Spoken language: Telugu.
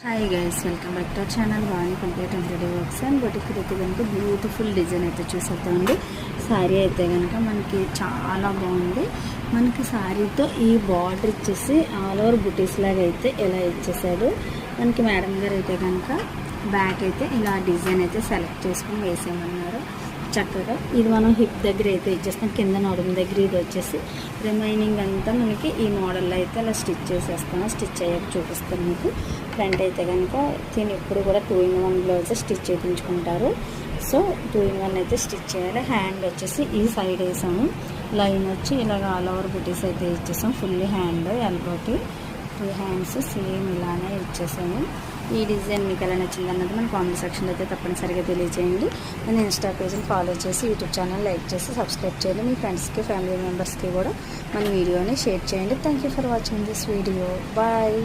Hi guys, welcome back to our channel Vani complete embroidery works and boutique అయితే కనుక బ్యూటిఫుల్ డిజైన్ అయితే చూసేద్దామండి. శారీ అయితే కనుక మనకి చాలా బాగుంది. మనకి శారీతో ఈ బార్డర్ ఇచ్చేసి ఆల్ ఓవర్ బుటీస్ లాగా అయితే ఇలా ఇచ్చేసాడు. మనకి మేడం గారు అయితే కనుక బ్యాక్ అయితే ఇలా డిజైన్ అయితే సెలెక్ట్ చేసుకొని వేసేయమన్నారు. చక్కగా ఇది మనం హిప్ దగ్గర అయితే ఇచ్చేస్తాం, కింద నడుము దగ్గర ఇది వచ్చేసి రిమైనింగ్ అంతా మనకి ఈ మోడల్లో అయితే అలా స్టిచ్ చేసేస్తాను. స్టిచ్ అయ్యాక చూపిస్తాను మీకు. ఫ్రంట్ అయితే కనుక దీని ఎప్పుడు కూడా 2-in-1 బ్లౌజ్ స్టిచ్ చేయించుకుంటారు. సో 2-in-1 అయితే స్టిచ్ చేయాలి. హ్యాండ్ వచ్చేసి ఈ సైడ్ వేసాము, లైన్ వచ్చి ఇలాగ ఆల్ ఓవర్ బుటీస్ అయితే ఇచ్చేసాం. ఫుల్ హ్యాండ్, ఎల్బోకి 2 హ్యాండ్స్ సేమ్ ఇలానే ఇచ్చేసాము. ఈ డిజైన్ మీకు ఎలా నచ్చింది అన్నది మన కామెంట్ సెక్షన్లో అయితే తప్పనిసరిగా తెలియజేయండి. నేను ఇన్స్టా పేజ్ని ఫాలో చేసి యూట్యూబ్ ఛానల్ లైక్ చేసి సబ్స్క్రైబ్ చేయండి. మీ ఫ్రెండ్స్కి, ఫ్యామిలీ మెంబర్స్కి కూడా మన వీడియోని షేర్ చేయండి. Thank you for watching this video. Bye.